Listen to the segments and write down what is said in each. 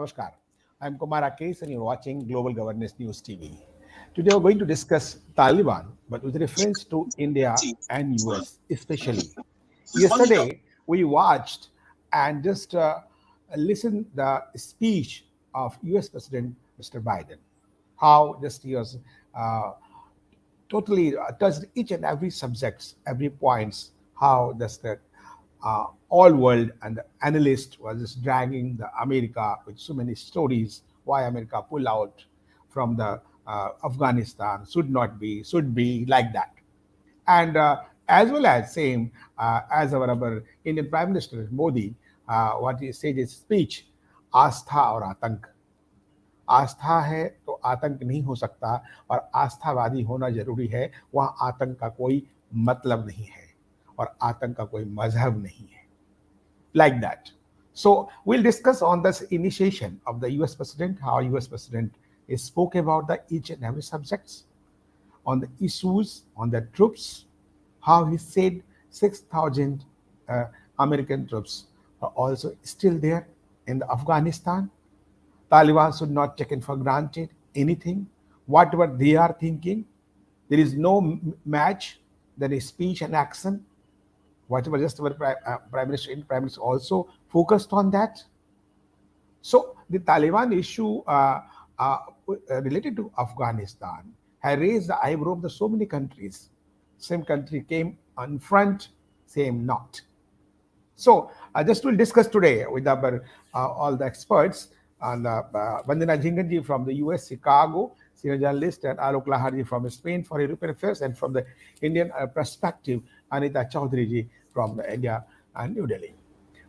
Namaskar. I'm Kumar Rakesh and you're watching Global Governance News TV. Today we're going to discuss Taliban, but with reference to India and US especially. Yesterday we watched and just listened the speech of US President Mr. Biden. How just he was totally touched each and every subjects, every points, how does the all world and the analyst was just dragging the America with so many stories why America pull out from the Afghanistan, should not be, should be, like that. And as well as same as our Indian Prime Minister Modi, what he said in his speech, आस्था और आतंक, आस्था है तो आतंक नहीं हो सकता और आस्थावादी होना जरूरी है, वहाँ आतंक का कोई मतलब नहीं है और आतंक का कोई मजहब नहीं है, like that. So we'll discuss on this initiation of the US President, how US President spoke about the each and every subjects, on the issues, on the troops, how he said 6,000 American troops are also still there in the Afghanistan. Taliban should not take it for granted anything, whatever they are thinking. There is no match, there is speech and action. Whatever just our Prime Minister and Prime Minister also focused on that. So the Taliban issue related to Afghanistan has raised the eyebrow of so many countries. Same country came on front, same not. So just will discuss today with our all the experts and Vandana Jhingan from the US, Chicago, senior journalist, and Alok Lahad from Spain for European affairs, and from the Indian perspective, Anita Choudhary from India and New Delhi.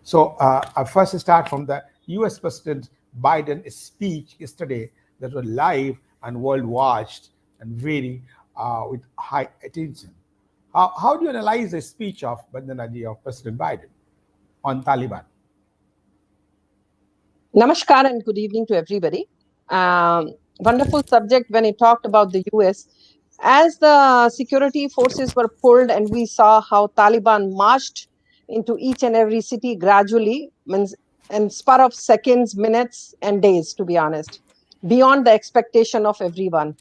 So I first start from the US President Biden speech yesterday that was live and world watched and very with high attention. How do you analyze the speech of Vandana of President Biden on Taliban? Namaskar and good evening to everybody. Wonderful subject when he talked about the US. As the security forces were pulled and we saw how Taliban marched into each and every city gradually, in spur of seconds, minutes, and days, to be honest, beyond the expectation of everyone.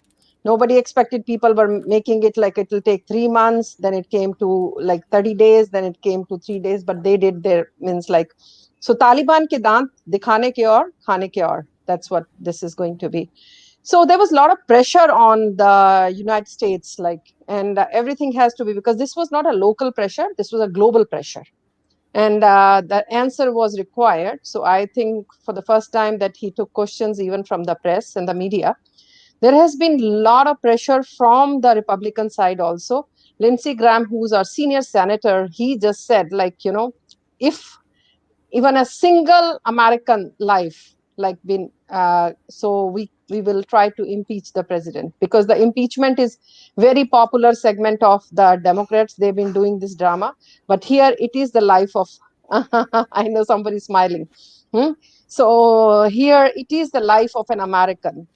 Nobody expected. People were making it like it will take 3 months, then it came to like 30 days, then it came to 3 days, but they did their so Taliban ke daant dikhane ke aur khane ke aur. That's what this is going to be. So there was a lot of pressure on the United States, and everything has to be, because this was not a local pressure, this was a global pressure. And the answer was required. So I think for the first time that he took questions even from the press and the media. There has been a lot of pressure from the Republican side also. Lindsey Graham, who's our senior senator, he just said, if even a single American life so we will try to impeach the president, because the impeachment is very popular segment of the Democrats. They've been doing this drama, but here it is the life of I know somebody smiling. So here it is the life of an American,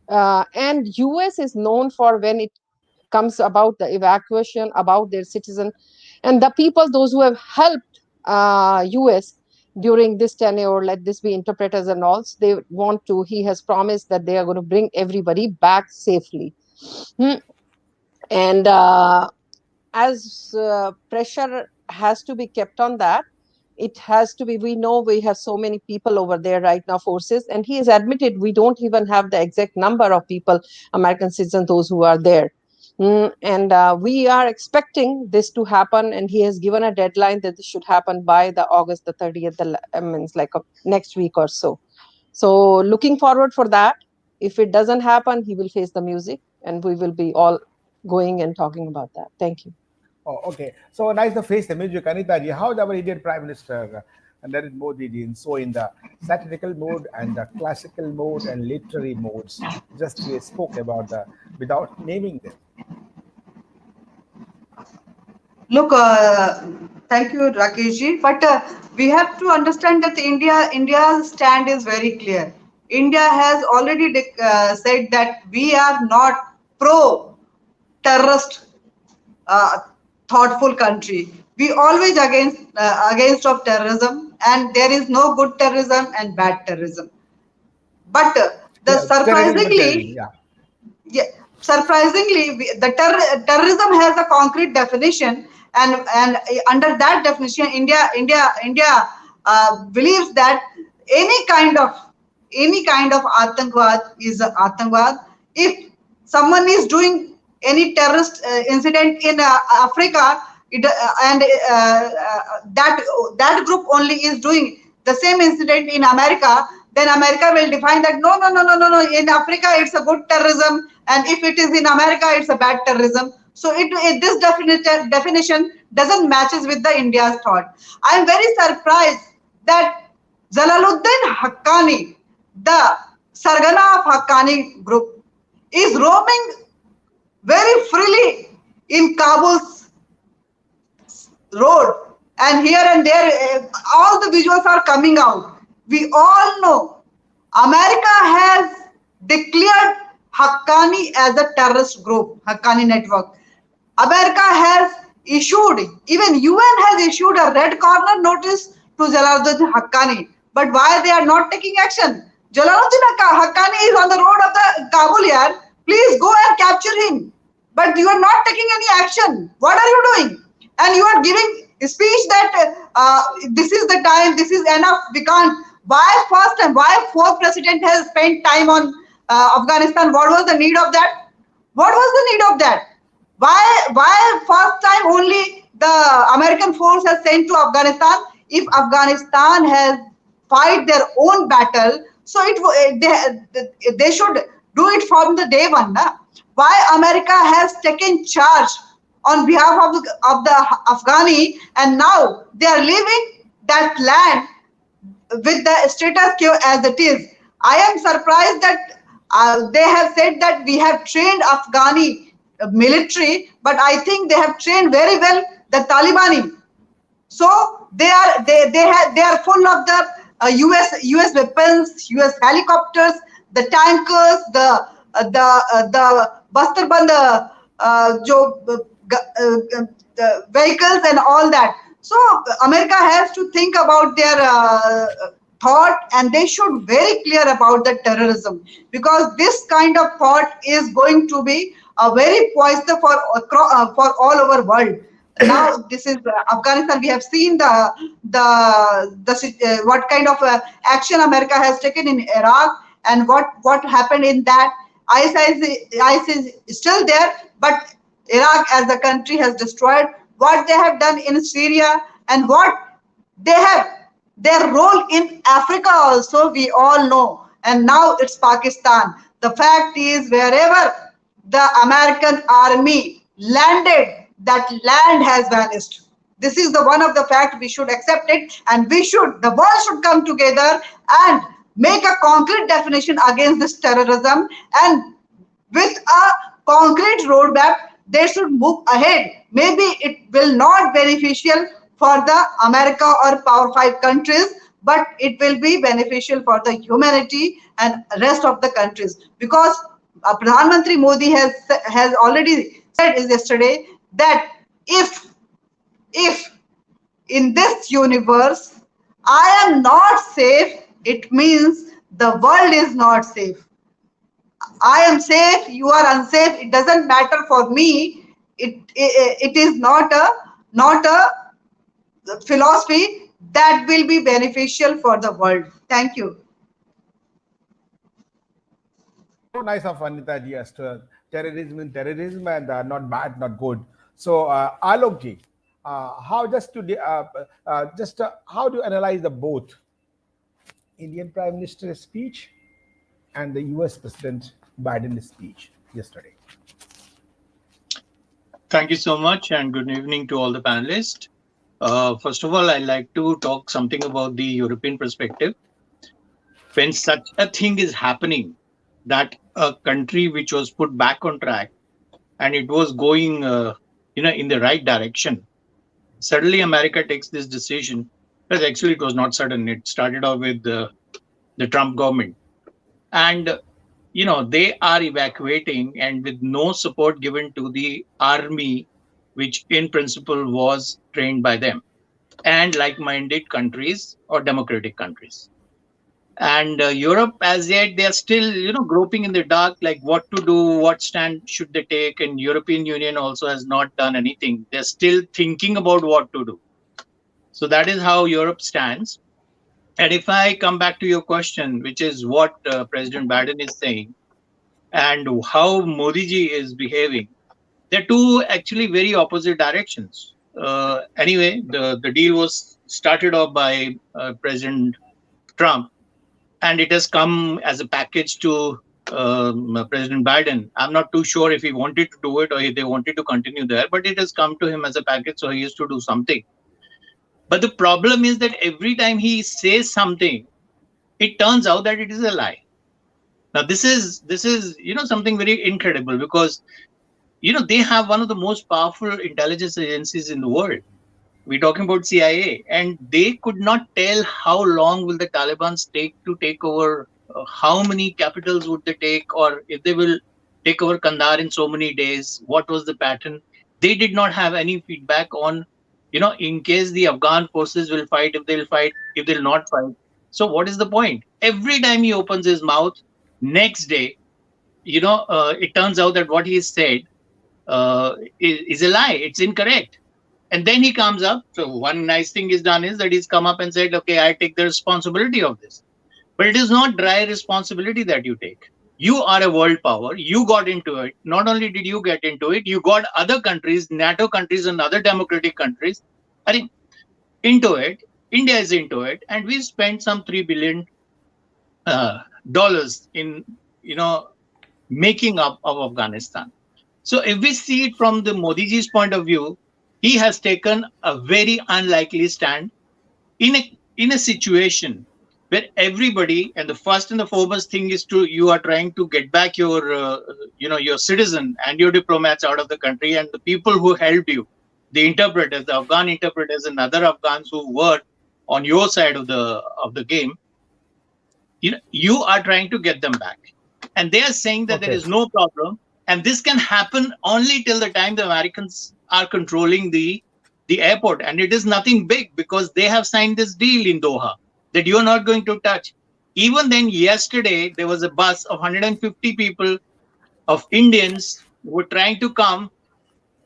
and US is known for, when it comes about the evacuation, about their citizen and the people, those who have helped US during this tenure, let this be interpreters and all, they want to, he has promised that they are going to bring everybody back safely. And as pressure has to be kept on that, it has to be, we know we have so many people over there right now, forces, and he has admitted we don't even have the exact number of people, American citizens, those who are there. And we are expecting this to happen, and he has given a deadline that this should happen by the August the 30th, next week or so. So looking forward for that. If it doesn't happen, he will face the music, and we will be all going and talking about that. Thank you. Oh, okay. So nice to face the music, Anita ji. How is our Indian Prime Minister Narendra Modi ji so in the satirical mode and the classical mode and literary modes? Just he spoke about the without naming them. Look, thank you, Rakesh ji. But we have to understand that India's stand is very clear. India has already said that we are not pro-terrorist thoughtful country. We always against of terrorism, and there is no good terrorism and bad terrorism. But the Yeah, terrorism, surprisingly, yeah. yeah, surprisingly, the terrorism has a concrete definition, and under that definition, India believes that any kind of atangwad is a atangwad. If someone is doing any terrorist incident in Africa, that group only is doing the same incident in America, then America will define that no, no, no, no, no, no. In Africa, it's a good terrorism, and if it is in America, it's a bad terrorism. So this definition doesn't matches with the India's thought. I am very surprised that Jalaluddin Haqqani, the Sargana of Haqqani group, is roaming very freely in Kabul's road, and here and there all the visuals are coming out. We all know America has declared Haqqani as a terrorist group, Haqqani network. America has issued, even UN has issued a red corner notice to Jalaluddin Haqqani. But why they are not taking action? Jalaluddin Haqqani is on the road of the Kabul yard. Please go and capture him. But you are not taking any action. What are you doing? And you are giving speech that this is the time, this is enough, we can't. Why first and why fourth president has spent time on Afghanistan? What was the need of that? What was the need of that? Why first time only the American force has sent to Afghanistan? If Afghanistan has fight their own battle, so they should do it from the day one. Na? Why America has taken charge on behalf of the Afghani, and now they are leaving that land with the status quo as it is. I am surprised that they have said that we have trained Afghani military, but I think they have trained very well the Taliban. So they are full of the US weapons, US helicopters, the tankers, the Bastarband vehicles and all that. So America has to think about their thought, and they should very clear about the terrorism, because this kind of thought is going to be a very poison for all over world. Now this is Afghanistan. We have seen what kind of action America has taken in Iraq, and what happened in that. ISIS is still there, but Iraq as a country has destroyed. What they have done in Syria, and what they have, their role in Africa also, we all know. And now it's Pakistan. The fact is, wherever the American army landed, that land has vanished. This is the one of the fact. We should accept it, and the world should come together and make a concrete definition against this terrorism, and with a concrete roadmap they should move ahead. Maybe it will not beneficial for the America or Power 5 countries, but it will be beneficial for the humanity and rest of the countries, because Pradhan Mantri Modi has already said yesterday that if in this universe I am not safe, it means the world is not safe. I am safe, you are unsafe, it doesn't matter for me. It is not a philosophy that will be beneficial for the world. Thank you. So nice of Anita ji as to terrorism and not bad, not good. So Alok ji, how how do you analyze the both Indian Prime Minister's speech and the US President Biden's speech yesterday? Thank you so much, and good evening to all the panelists. First of all, I'd like to talk something about the European perspective. When such a thing is happening, that a country which was put back on track and it was going in the right direction, suddenly America takes this decision. But actually, it was not sudden. It started off with the Trump government. And they are evacuating, and with no support given to the army, which in principle was trained by them, and like-minded countries or democratic countries. And Europe, as yet, they are still, groping in the dark, like what to do, what stand should they take. And European Union also has not done anything. They're still thinking about what to do. So that is how Europe stands. And if I come back to your question, which is what President Biden is saying and how Modi ji is behaving, they're two actually very opposite directions. Anyway, the deal was started off by President Trump, and it has come as a package to President Biden. I'm not too sure if he wanted to do it or if they wanted to continue there, but it has come to him as a package, so he has to do something. But the problem is that every time he says something, it turns out that it is a lie. Now, this is something very incredible, because they have one of the most powerful intelligence agencies in the world. We're talking about CIA, and they could not tell how long will the Taliban take to take over, how many capitals would they take, or if they will take over Kandahar in so many days. What was the pattern? They did not have any feedback on, in case the Afghan forces will fight, if they'll fight, if they'll not fight. So what is the point? Every time he opens his mouth, next day, it turns out that what he said is a lie. It's incorrect. And then he comes up. So one nice thing is done is that he's come up and said, okay, I take the responsibility of this. But it is not dry responsibility that you take. You are a world power. You got into it. Not only did you get into it, you got other countries, NATO countries and other democratic countries, I think, into it. India is into it. And we spent some $3 billion in, making up of Afghanistan. So if we see it from the Modi ji's point of view, he has taken a very unlikely stand in a situation where everybody, and the first and the foremost thing is you are trying to get back your your citizen and your diplomats out of the country, and the people who helped you, the interpreters, the Afghan interpreters and other Afghans who were on your side of the game, you are trying to get them back. And they are saying that there is no problem. And this can happen only till the time the Americans are controlling the airport. And it is nothing big, because they have signed this deal in Doha that you are not going to touch. Even then, yesterday, there was a bus of 150 people, of Indians, who were trying to come,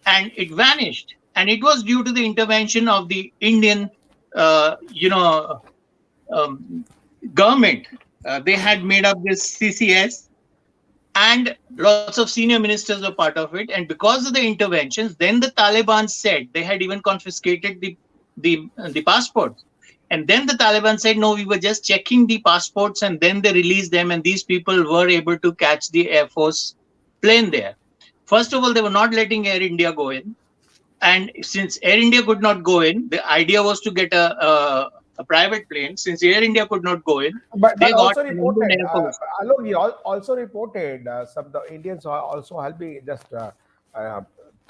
and it vanished. And it was due to the intervention of the Indian, government. They had made up this CCS, and lots of senior ministers were part of it. And because of the interventions, then the Taliban said they had even confiscated the passports. And then the Taliban said, no, we were just checking the passports, and then they released them, and these people were able to catch the Air Force plane there. First of all, they were not letting Air India go in. And since Air India could not go in, the idea was to get a private plane. Since Air India could not go in, but they also got reported, Alok, he also reported some of the Indians are also helping, just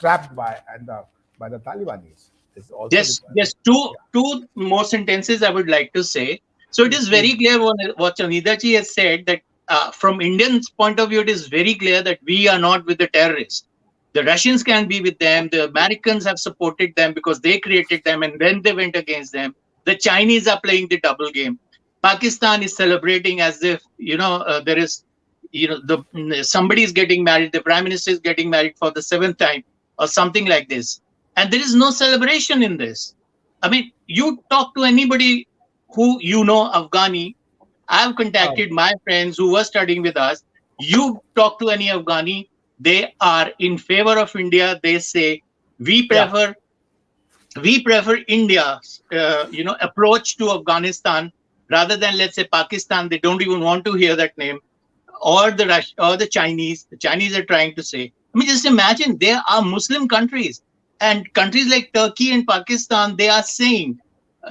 trapped by the Talibanis. It's also just two more sentences I would like to say. So it is very clear what Anita ji has said, that from Indians' point of view, it is very clear that we are not with the terrorists. The Russians can be with them. The Americans have supported them because they created them, and then they went against them. The Chinese are playing the double game. Pakistan is celebrating as if there is somebody is getting married. The Prime Minister is getting married for the 7th time or something like this. And there is no celebration in this. I mean, you talk to anybody who Afghani. I have contacted my friends who were studying with us. You talk to any Afghani, they are in favor of India. They say we prefer India's approach to Afghanistan rather than, let's say, Pakistan. They don't even want to hear that name, or the Chinese. The Chinese are trying to say. I mean, just imagine, there are Muslim countries, and countries like Turkey and Pakistan, they are saying,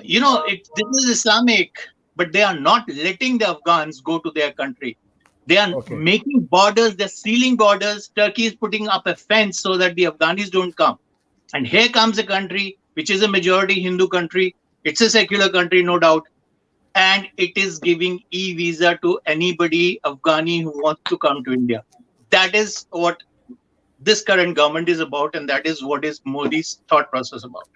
this is Islamic, but they are not letting the Afghans go to their country. They are making borders, they're sealing borders. Turkey is putting up a fence so that the Afghanis don't come. And here comes a country which is a majority Hindu country. It's a secular country, no doubt. And it is giving e-visa to anybody, Afghani, who wants to come to India. That is what this current government is about, and that is what is Modi's thought process about.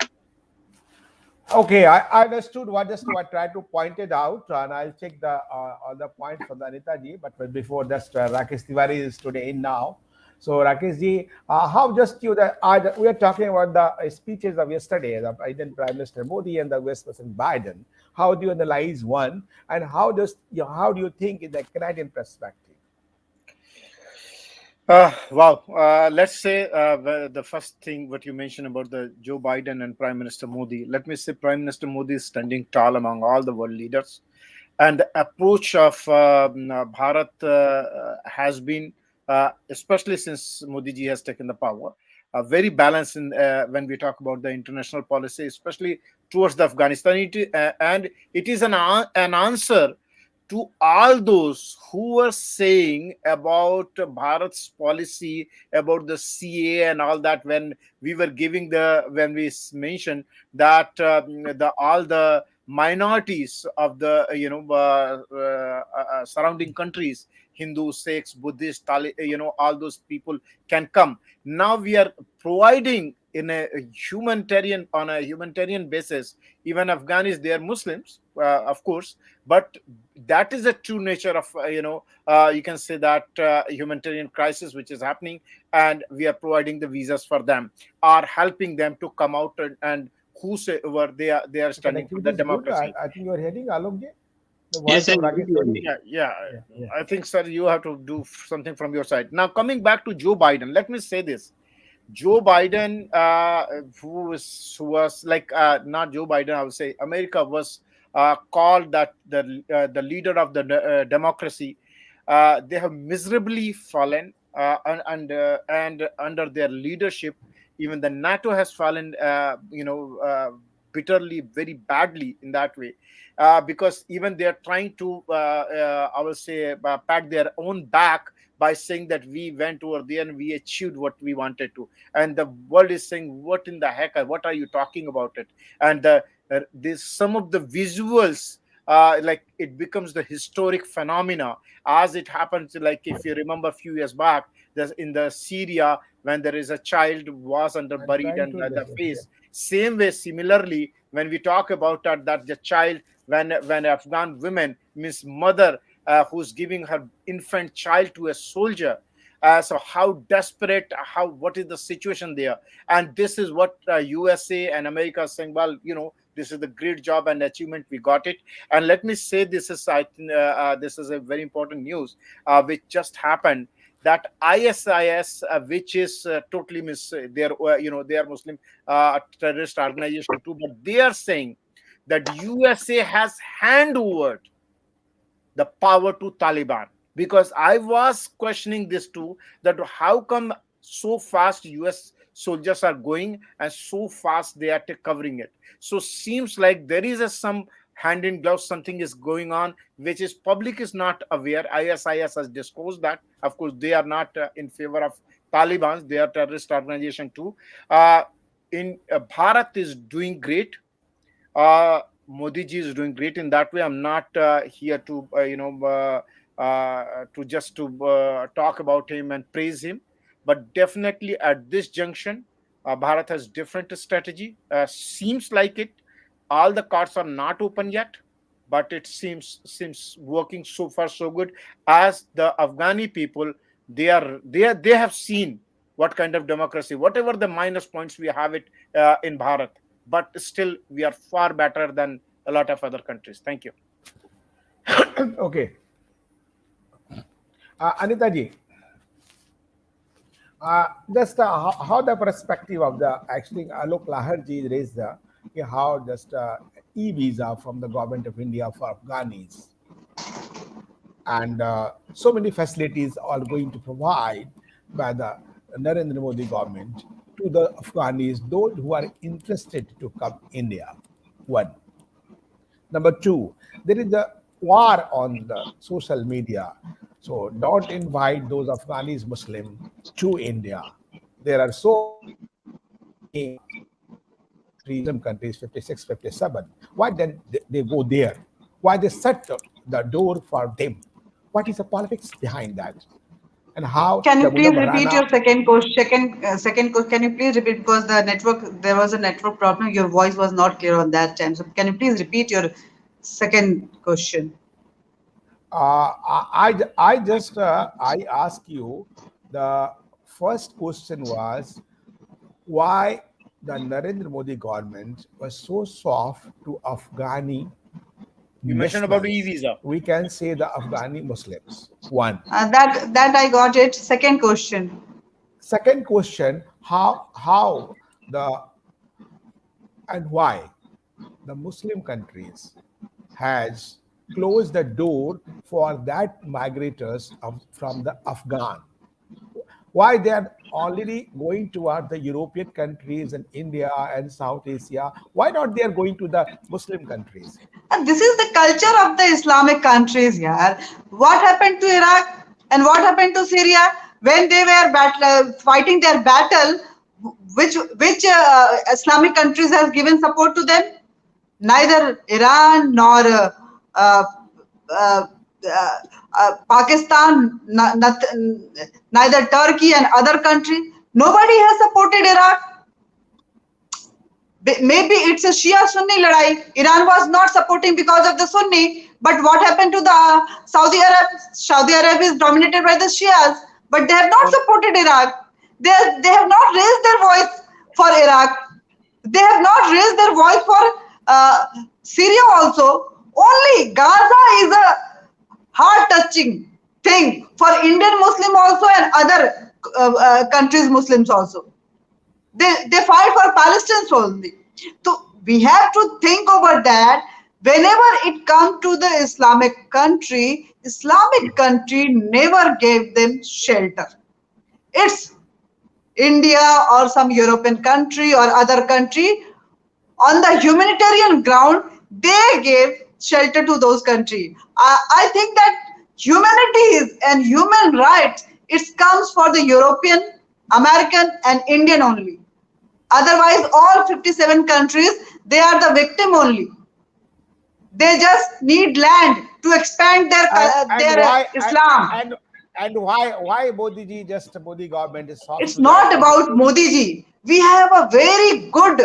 Okay, I understood what just what I tried to point it out, and I'll check the all the points from the Anita ji. But before just Rakesh Tiwari is today in now. So Rakesh ji, how just you the we are talking about the speeches of yesterday, the Indian Prime Minister Modi and the US President Biden. How do you analyze one, and how do you think in the Canadian perspective? Wow. Let's say the first thing what you mentioned about the Joe Biden and Prime Minister Modi. Let me say Prime Minister Modi is standing tall among all the world leaders, and the approach of Bharat has been, especially since Modi ji has taken the power, very balanced in, when we talk about the international policy, especially towards the Afghanistan. And it is an answer to all those who were saying about Bharat's policy about the CA and all that, when we were giving when we mentioned that the all the minorities of the surrounding countries, Hindu, Sikhs, Buddhists, all those people can come. Now we are providing in a humanitarian on a humanitarian basis. Even Afghanis, they are Muslims, of course, but that is the true nature of you can say that humanitarian crisis which is happening, and we are providing the visas for them, are helping them to come out and whosoever they are standing for the Connectivity is good. democracy. I think you're heading Alok ji. The Yes, voice I of agree Rakesh with Tiwari. you. Yeah. Yeah. I think, sir, you have to do something from your side. Now, coming back to Joe Biden, let me say this. Joe Biden, who was like not Joe Biden, I would say America was called that the leader of the democracy. They have miserably fallen, and under their leadership, even the NATO has fallen, bitterly, very badly in that way, because even they are trying to, I will say, pat their own back by saying that we went over there and we achieved what we wanted to, and the world is saying, what in the heck, what are you talking about it? And this some of the visuals, like it becomes the historic phenomena, as it happens, like if you remember a few years back, there's in the Syria, when there is a child was under I'm buried, trying and to the this. Yeah. face, same way, similarly, when we talk about that the child, when Afghan women, means mother, who's giving her infant child to a soldier. So how desperate, how, what is the situation there? And this is what USA and America are saying, well, this is the great job and achievement, we got it. And let me say, this is this is a very important news which just happened, that ISIS, which is totally they're they are Muslim terrorist organization too, but they are saying that USA has hand over the power to Taliban. Because I was questioning this too, that how come so fast US soldiers are going and so fast they are covering it. So seems like there is some hand in glove, something is going on which is public is not aware. ISIS has disclosed that, of course, they are not in favor of Taliban, they are terrorist organization too. In Bharat is doing great. Modi ji is doing great in that way. I'm not here to to just to talk about him and praise him, but definitely at this junction, Bharat has different strategy. Seems like it. All the cards are not open yet, but it seems working so far so good. As the Afghani people, they have seen what kind of democracy, whatever the minus points we have it in Bharat, but still we are far better than a lot of other countries. Thank you. Okay. Anita ji, just how the perspective of the actually Alok Lahad ji raised the how just e-visa from the government of India for Afghanis, and so many facilities are going to provide by the Narendra Modi government to the Afghanis, those who are interested to come India. One. Number two, there is a war on the social media. So don't invite those Afghanis Muslim to India. There are so Muslim countries, 56, 57. Why then they go there? Why they shut the door for them? What is the politics behind that? and how Can the you please Mudam repeat Rana. your second question? Second question. Can you please repeat because the network there was a network problem. Your voice was not clear on that time. So can you please repeat your second question? I ask you, the first question was why the Narendra Modi government was so soft to Afghani You mentioned about nationals. e-visa. We can say the Afghani Muslims. One. That I got it. Second question. Second question, how the and why the Muslim countries has closed the door for that migrators from the Afghan. Why they are already going toward the European countries and India and South Asia? Why not they are going to the Muslim countries? And this is the culture of the Islamic countries, yeah. What happened to Iraq and what happened to Syria when they were fighting their battle? Which Islamic countries has given support to them? Neither Iran nor uh, uh, Pakistan, neither Turkey and other countries. Nobody has supported Iraq. Maybe it's a Shia Sunni ladai. Iran was not supporting because of the Sunni. But what happened to the Saudi Arab? Saudi Arab is dominated by the Shias, but they have not supported Iraq. They have not raised their voice for Iraq. They have not raised their voice for Syria also. Only Gaza is a heart-touching thing for Indian Muslim also and other countries Muslims also. They fight for Palestinians only. So we have to think over that. Whenever it comes to the Islamic country never gave them shelter. It's India or some European country or other country on the humanitarian ground, they gave shelter to those countries. I think that humanities and human rights, it comes for the European, American and Indian only. Otherwise, all 57 countries, they are the victim only. They just need land to expand And their why Islam. and why Modi ji, just Modi government is soft It's to that? not about Modi ji. We have a very good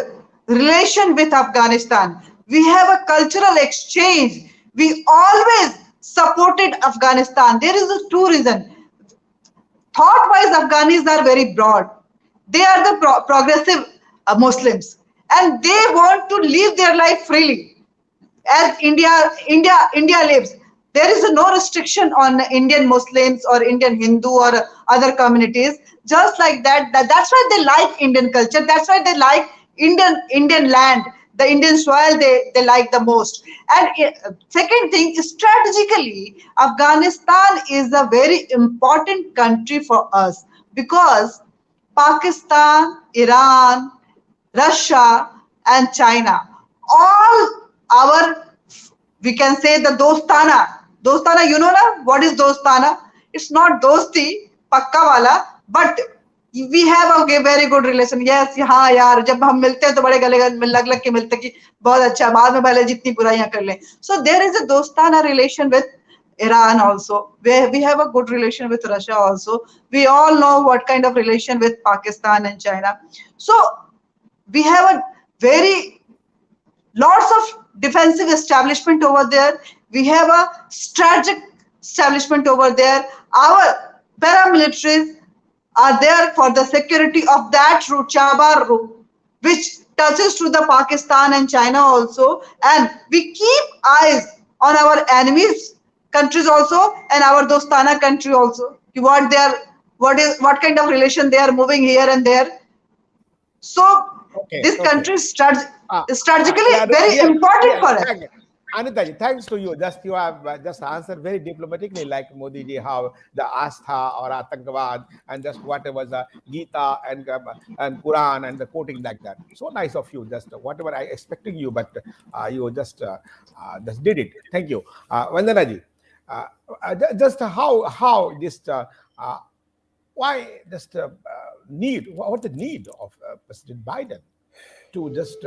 relation with Afghanistan. We have a cultural exchange. We always supported Afghanistan. There is a two reason. Thought-wise, Afghanis are very broad. They are the progressive Muslims, and they want to live their life freely as India lives. There is no restriction on Indian Muslims or Indian Hindu or other communities. Just like that, that's why they like Indian culture. That's why they like Indian land, the Indian soil. They like the most. And second thing, strategically, Afghanistan is a very important country for us because Pakistan, Iran, Russia, and China, all our, we can say the dostana. Dostana, you know na? What is dostana? It's not dosti, pakka wala, but we have a very good relation. Yes, हाँ यार, जब हम मिलते हैं तो बड़े गले में लग लग के मिलते कि बहुत अच्छा, बाद में भले जितनी बुराइयां कर लें. So there is a dostana relation with Iran also. We have a good relation with Russia also. We all know what kind of relation with Pakistan and China. So we have a very lots of defensive establishment over there. We have a strategic establishment over there. Our paramilitaries are there for the security of that route, Chabar route, which touches to the Pakistan and China also. And we keep eyes on our enemies countries also and our Dostana country also. What kind of relation they are moving here and there. So this country is strategically very important for us. Anita ji, thanks to you. Just you have just answered very diplomatically, like Modi ji, how the Astha or Atangwad and just whatever the Gita and Quran and the quoting like that. So nice of you. Just whatever I expecting you, but you just did it. Thank you, Vandana ji. Just how this why just need what the need of President Biden to just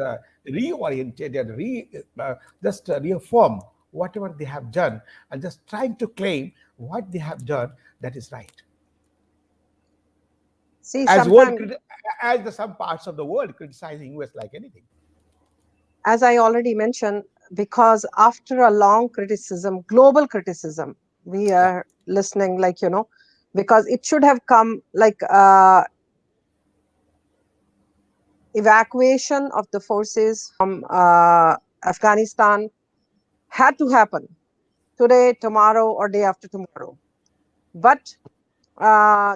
reorientate and just reaffirm whatever they have done and just trying to claim what they have done that is right. See, as sometimes, some parts of the world criticizing US like anything. as I already mentioned, because after a long criticism, global criticism, we Yeah. are listening, like, because it should have come like evacuation of the forces from Afghanistan had to happen today, tomorrow, or day after tomorrow. But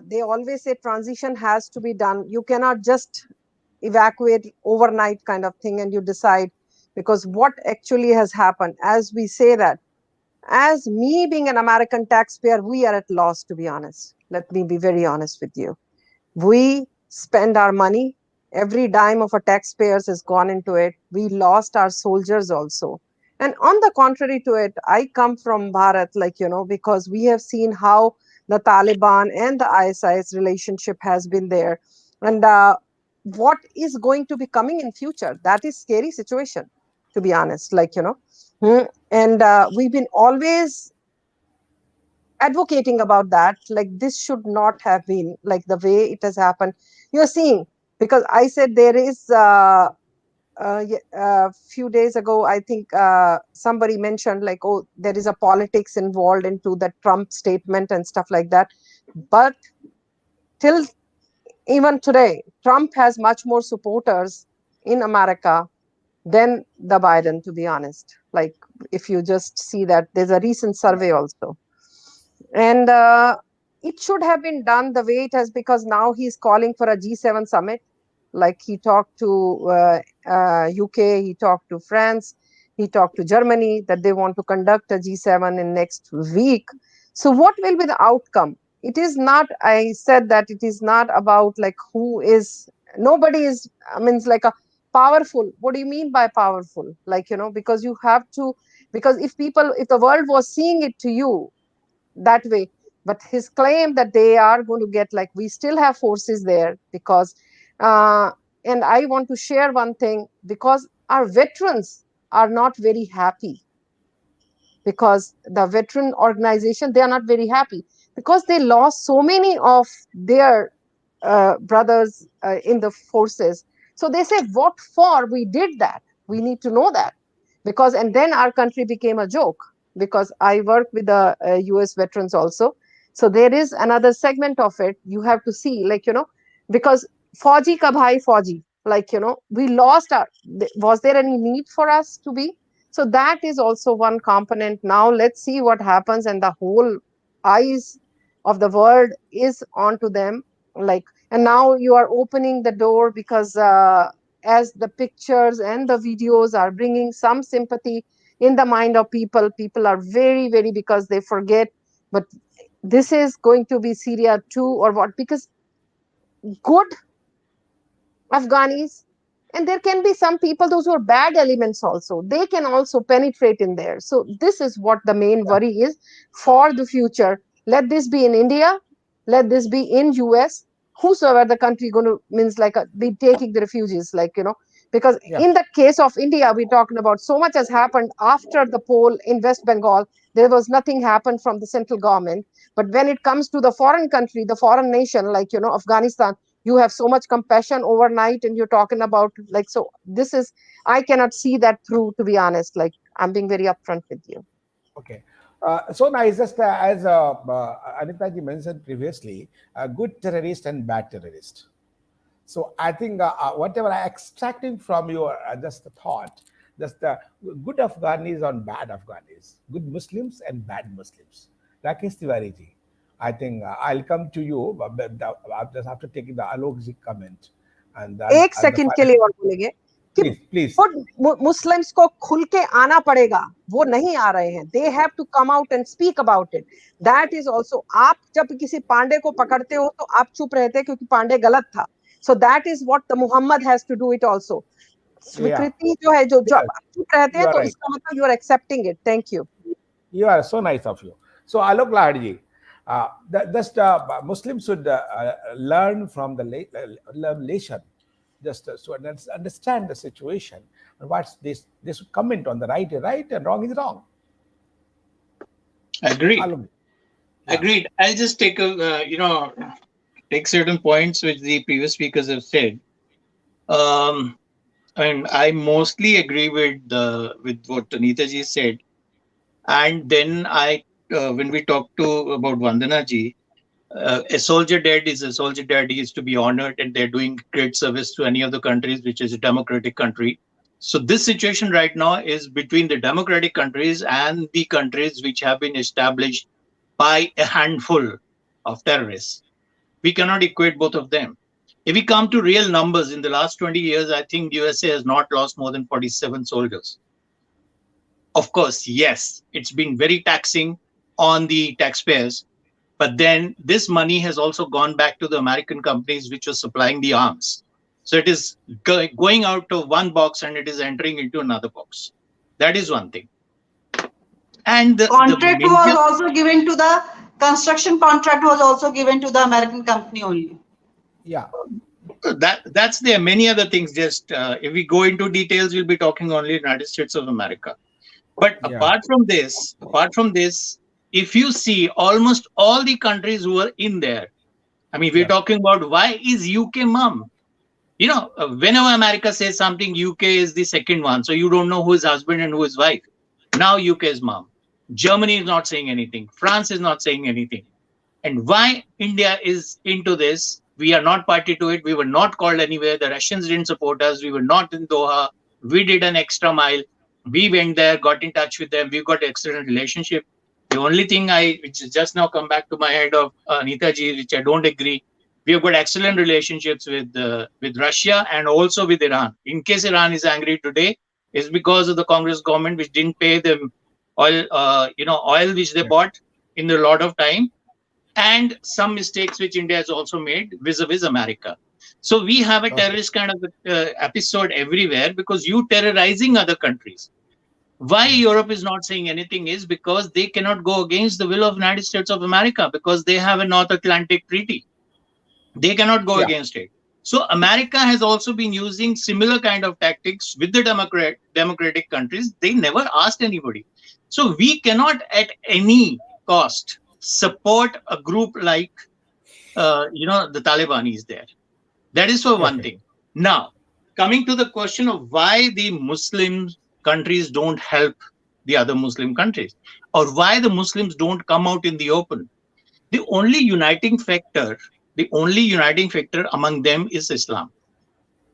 they always say transition has to be done. You cannot just evacuate overnight kind of thing and you decide, because what actually has happened, as we say that, as me being an American taxpayer, we are at loss, to be honest. Let me be very honest with you. We spend our money, every dime of our taxpayers has gone into it. We lost our soldiers also. And on the contrary to it, I come from Bharat, like, because we have seen how the Taliban and the ISIS relationship has been there. And what is going to be coming in future, that is scary situation, to be honest, like, and we've been always advocating about that, like this should not have been like the way it has happened. You're seeing, because I said there is a few days ago, I think somebody mentioned like, oh, there is a politics involved into the Trump statement and stuff like that. But till even today, Trump has much more supporters in America than the Biden, to be honest. Like, if you just see that, there's a recent survey also. And it should have been done the way it has, because now he's calling for a G7 summit. Like, he talked to UK, he talked to France, he talked to Germany that they want to conduct a G7 in next week. So what will be the outcome? It is not, I said that it is not about like who is, nobody is, I mean, it's like a powerful. What do you mean by powerful? Like, because you have to, because if the world was seeing it to you that way. But his claim that they are going to get, like, we still have forces there, because uh, and I want to share one thing, because our veterans are not very happy, because the veteran organization, they are not very happy, because they lost so many of their brothers in the forces. So they say, what for we did that? We need to know that, because, and then our country became a joke, because I work with the US veterans also. So there is another segment of it you have to see, like, because Fauji ka bhai Fauji, like, we lost our, was there any need for us to be? So that is also one component. Now let's see what happens, and the whole eyes of the world is onto them. Like, and now you are opening the door, because as the pictures and the videos are bringing some sympathy in the mind of people, people are very, very, because they forget, but this is going to be Syria too, or what? Because good Afghanis, and there can be some people, those who are bad elements also, they can also penetrate in there. So this is what the main worry is for the future. Let this be in India, let this be in US, whosoever the country going to, means like be taking the refugees, like, because Yeah. in the case of India, we're talking about so much has happened after the poll in West Bengal. There was nothing happened from the central government. But when it comes to the foreign country, the foreign nation, like, Afghanistan, you have so much compassion overnight, and you're talking about, like, so this is, I cannot see that through, to be honest. Like, I'm being very upfront with you. Okay. So nice, just as Anita ji mentioned previously, good terrorist and bad terrorist. So I think whatever I extracting from your just the thought, just the good Afghanis on bad Afghanis, good Muslims and bad Muslims. Rakesh Tiwari ji, I think I'll come to you just after taking the Alok ji comment. And एक and the second के लिए और बोलेंगे कि please. Muslims को खुल के आना पड़ेगा, वो नहीं आ रहे हैं. They have to come out and speak about it. That is also, आप जब किसी पांडे को पकड़ते हो तो आप चुप रहते हैं क्योंकि पांडे गलत था. So that is what the Muhammad has to do it also. स्वीकृति जो है, जो आप चुप रहते हैं, तो इसका मतलब you are accepting it. Thank you. You are so nice of you. So Alok Lahad ji, Muslims should learn from the lesson, just so understand the situation, and what's this. They should comment on the right is right and wrong is wrong. Agreed. Alok. Agreed. I'll just take a take certain points which the previous speakers have said. Um, and I mostly agree with what Anita ji said. And then when we talk about Vandana ji, a soldier dead is a soldier dead. He is to be honored, and they're doing great service to any of the countries which is a democratic country. So this situation right now is between the democratic countries and the countries which have been established by a handful of terrorists. We cannot equate both of them. If we come to real numbers, in the last 20 years, I think USA has not lost more than 47 soldiers. Of course, yes, it's been very taxing on the taxpayers. But then this money has also gone back to the American companies which were supplying the arms. So it is going out of one box and it is entering into another box. That is one thing. And contract was also given to the construction contract was also given to the American company only. Yeah. That's there. Many other things. Just if we go into details, we'll be talking only United States of America. But Yeah. apart from this, if you see almost all the countries who are in there, I mean, we're talking about why is UK mum? You know, whenever America says something, UK is the second one. So you don't know who is husband and who is wife. Now UK is mom. Germany is not saying anything. France is not saying anything. And why India is into this? We are not party to it. We were not called anywhere. The Russians didn't support us. We were not in Doha. We did an extra mile. We went there, got in touch with them. We got excellent relationship. The only thing which has just now come back to my head of Anita ji, which I don't agree, we have got excellent relationships with Russia and also with Iran. In case Iran is angry today, it's because of the Congress government which didn't pay them oil which they bought in a lot of time, and some mistakes which India has also made vis-a-vis America. So we have a terrorist kind of episode everywhere because you terrorizing other countries. Why Europe is not saying anything is because they cannot go against the will of United States of America because they have a North Atlantic Treaty. They cannot go against it. So America has also been using similar kind of tactics with the democratic countries. They never asked anybody. So we cannot at any cost support a group like, the Taliban is there. That is for one thing. Now, coming to the question of why the Muslim countries don't help the other Muslim countries or why the Muslims don't come out in the open. The only uniting factor among them is Islam.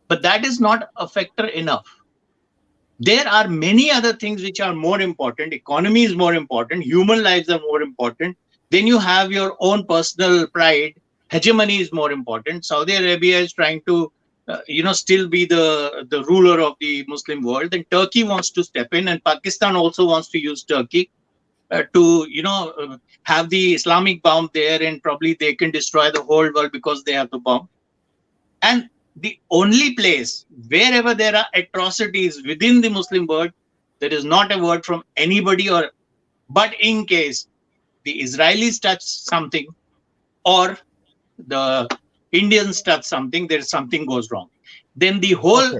But that is not a factor enough. There are many other things which are more important. Economy is more important. Human lives are more important. Then you have your own personal pride. Hegemony is more important. Saudi Arabia is trying to, still be the ruler of the Muslim world. And Turkey wants to step in, and Pakistan also wants to use Turkey to, have the Islamic bomb there, and probably they can destroy the whole world because they have the bomb. And the only place wherever there are atrocities within the Muslim world, there is not a word from anybody. But in case the Israelis touch something or the Indians touch something, something goes wrong. Then the whole,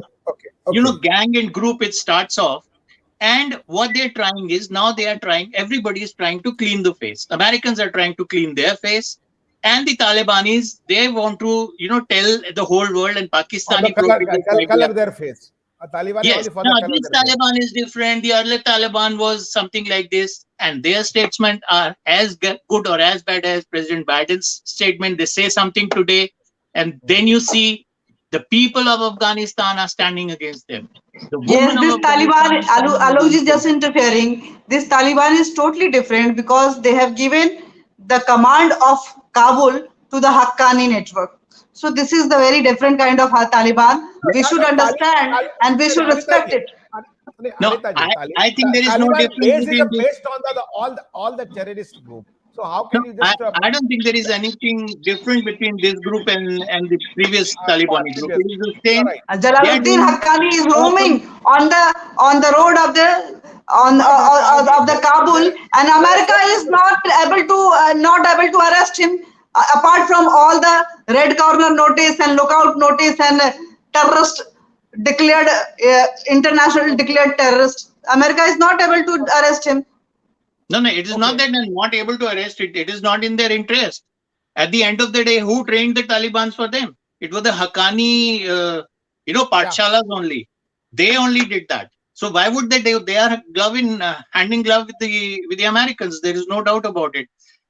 gang and group, it starts off. And what they're trying is everybody is trying to clean the face. Americans are trying to clean their face. And the Talibanis, they want to, tell the whole world and Pakistani color their face. Yes, this Taliban is different. The earlier Taliban was something like this. And their statements are as good or as bad as President Biden's statement. They say something today, and then you see the people of Afghanistan are standing against them. Yes, this Taliban, Alok is just interfering. This Taliban is totally different because they have given the command of Kabul to the Haqqani network. So this is the very different kind of Taliban. We should understand and we should respect it. No, I think there is no difference based on all the terrorist group. So how can you just? I don't think there is anything different between this group and the previous Taliban group. It is the same. Jalaluddin Haqqani is roaming on the road of the Kabul, and America is not able to arrest him. Apart from all the red corner notice and lookout notice and terrorist declared international declared terrorist, America is not able to arrest him. No, it is not that they're not able to arrest it. It is not in their interest. At the end of the day, who trained the Taliban for them? It was the Haqqani, Yeah. Pathshalas only. They only did that. So why would they? They are hand in glove with the Americans. There is no doubt about it.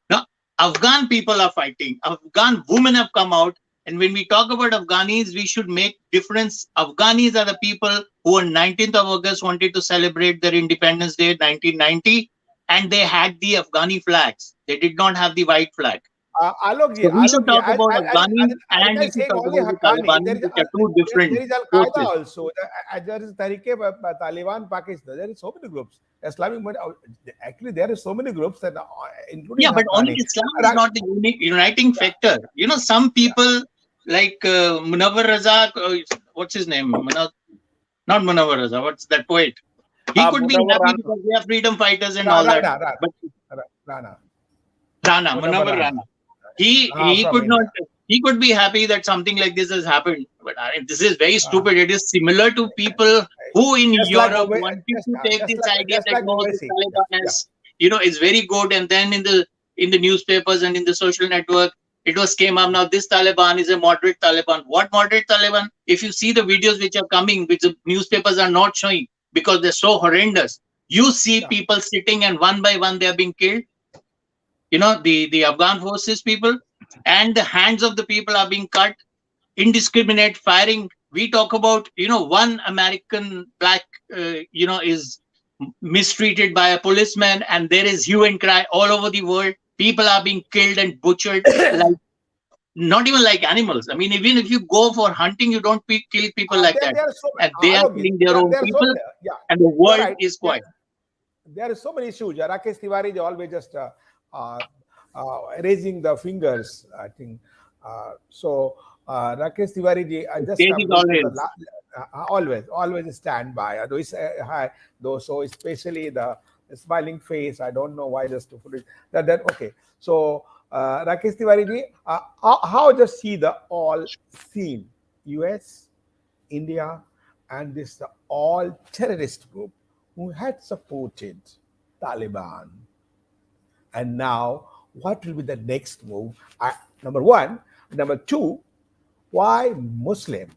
Now, Afghan people are fighting. Afghan women have come out. And when we talk about Afghanis, we should make difference. Afghanis are the people who on 19th of August wanted to celebrate their Independence Day 1990, and they had the Afghani flags. They did not have the white flag. So we should Alok ji, talk about Afghani, as and I we should saying talk only about the Haqqani, Taliban, which are two different there is Al Qaeda forces. also. There is Taliban, Pakistan. There is so many groups. Islamic, actually, there are so many groups that, including Yeah, but only Haqqani. Islam is not the uniting factor. Some people like Munawwar Raza, what's his name? Not Munawwar Raza, what's that poet? He could be Munawwar happy Rana. because they are freedom fighters and all that. But Rana. Rana, Munawwar Munawwar Rana. Rana. He From could India. not. He could be happy that something like this has happened. But I mean, this is very stupid. It is similar to people who in Just like Europe Owe- wanted to take this idea just that like no, this Owaisi. Taliban is very good, and then in the newspapers and in the social network, it was came up. Now this Taliban is a moderate Taliban. What moderate Taliban? If you see the videos which are coming, which the newspapers are not showing because they're so horrendous, you see people sitting and one by one they are being killed. The Afghan forces people, and the hands of the people are being cut, indiscriminate firing. We talk about, one American black, is mistreated by a policeman, and there is hue and cry all over the world. People are being killed and butchered, like not even like animals. I mean, even if you go for hunting, you don't kill people like that. There are so And they are Alok ji, killing their own there are so people, yeah. and the You're world right. is quiet. There are so many issues. Rakesh Tiwari is always just raising the fingers, I think. Rakesh Tiwari ji, I just State is always stand by. So especially the smiling face. I don't know why just to put it that okay. So Rakesh Tiwari ji, how just see the all scene, US, India, and this all terrorist group who had supported Taliban. And now, what will be the next move? Number one. Number two, why Muslim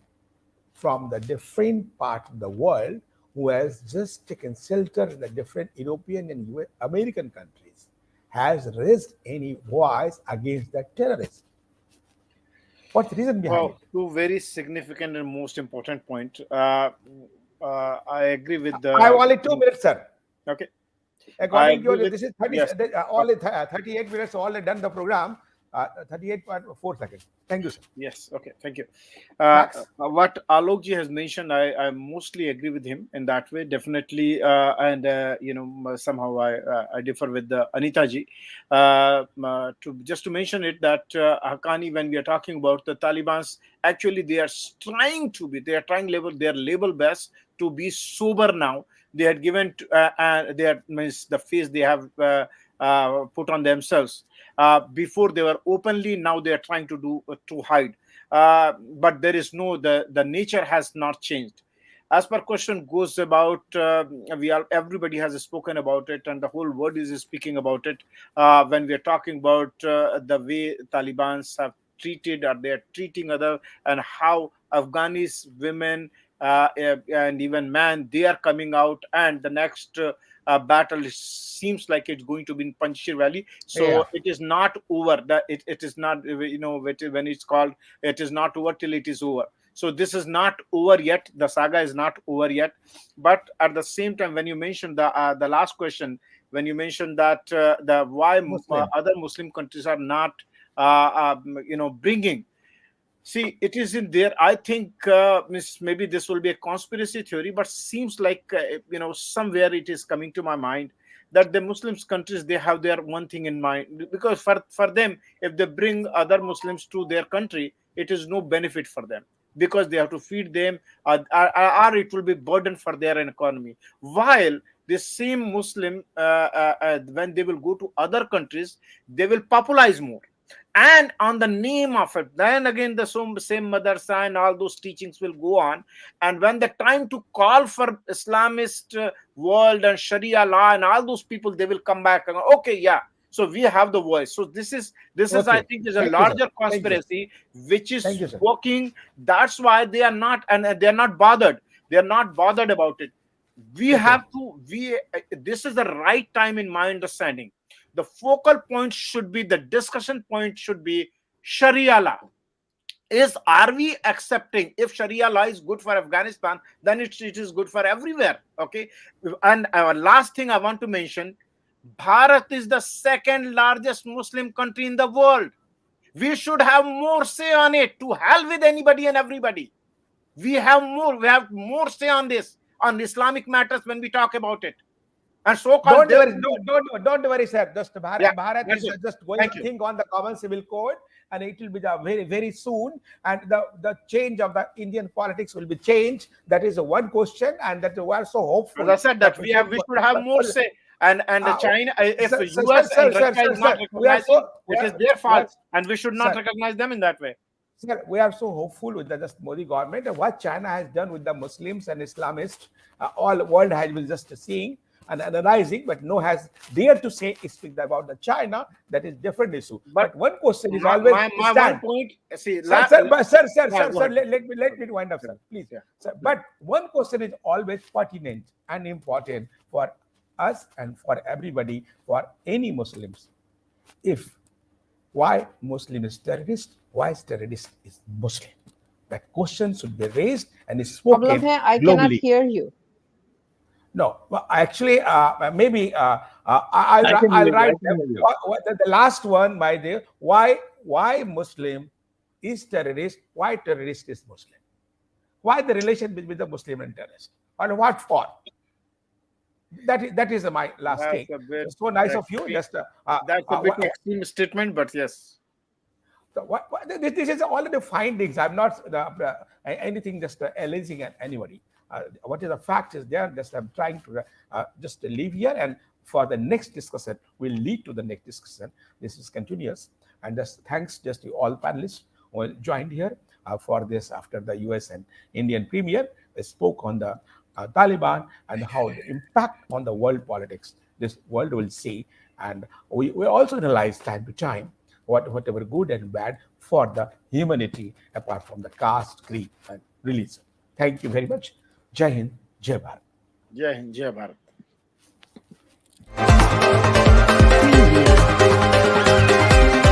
from the different part of the world who has just taken shelter in the different European and American countries has raised any voice against the terrorists? What's the reason behind it? Two very significant and most important point. I agree with the. I have only 2 minutes, sir. Okay. According to you, this is 30, yes. only 38 minutes, all done the program. 38.4 seconds. Thank you, sir. Yes. Okay. Thank you. What Alok ji has mentioned, I mostly agree with him in that way. Definitely, and somehow I differ with Anita ji. To mention it that Haqqani, when we are talking about the Taliban's, actually they are trying their level best to be sober now. They had given means the face they have put on themselves. Before they were openly, now they are trying to hide. But there is the nature has not changed. As per question goes about, everybody has spoken about it, and the whole world is speaking about it. When we are talking about the way Talibans have treated, or they are treating other, and how Afghanis women and even men, they are coming out, and the next battle seems like it's going to be in Panjshir Valley. So it is not over. It is not, when it's called, it is not over till it is over. So this is not over yet. The saga is not over yet. But at the same time, when you mentioned the last question, when you mentioned that the why other Muslim countries are not bringing. See, it is in there. I think maybe this will be a conspiracy theory, but seems like somewhere it is coming to my mind that the Muslims countries, they have their one thing in mind, because for them, if they bring other Muslims to their country, it is no benefit for them, because they have to feed them, or it will be burden for their economy. While the same Muslim, when they will go to other countries, they will popularize more. And on the name of it, then again the same madrasa and all those teachings will go on. And when the time to call for Islamist world and Sharia law and all those people, they will come back and go, okay, yeah, So we have the voice. So this is I Okay. think is a Thank you, sir. larger Thank you. conspiracy which is Thank you, sir. working. That's why they are not, and they are not bothered. They are not bothered about it. We Okay. have to. This is the right time, in my understanding. The focal point should be, the discussion point should be Sharia law. Are we accepting, if Sharia law is good for Afghanistan, then it is good for everywhere? Okay. And our last thing I want to mention, Bharat is the second largest Muslim country in the world. We should have more say on it. To hell with anybody and everybody. We have more say on this, on Islamic matters, when we talk about it. And so-called Don't worry, sir. Just Bharat that's is it. just going Thank to you. think on the common civil code, and it will be the very soon. And the change of the Indian politics will be changed. That is one question, and that we are so hopeful. As I said, that we should have more say. And the China, if sir, US sir, and sir, Russia sir, is not sir, we are recognizing, we it are- is their we fault, are- and we should not sir, recognize them in that way. Sir, we are so hopeful with the just Modi government, and what China has done with the Muslims and Islamists. All the world has been just seeing and analyzing, but no has dared to speak about the China. That is different issue. But one question is always my one stand. point. See, Sir, go ahead. let me wind up, sir, please. Yeah. Sir, but one question is always pertinent and important for us and for everybody, for any Muslims. If why Muslim is terrorist, why is terrorist is Muslim? That question should be raised and is spoken Problem hai, I cannot globally. hear you. No, well, actually, maybe I'll I can hear you, write I can hear you. the last one by there. Why Muslim is terrorist? Why terrorist is Muslim? Why the relation between the Muslim and terrorist? And what for? That is my last That's thing. a bit So nice of you. extreme. Just That's a bit extreme statement, but yes. so this is already findings. I'm not anything just alleging anybody. What is the fact is there. Just I'm trying to just leave here, and for the next discussion, will lead to the next discussion. This is continuous, and just thanks just to all panelists who joined here for this after the US and Indian premier. They spoke on the Taliban and how the impact on the world politics this world will see, and we also realize time to time whatever good and bad for the humanity apart from the caste, creed, and religion. Thank you very much. Jai Hind, Jai Bharat. Jai Hind, Jai Bharat.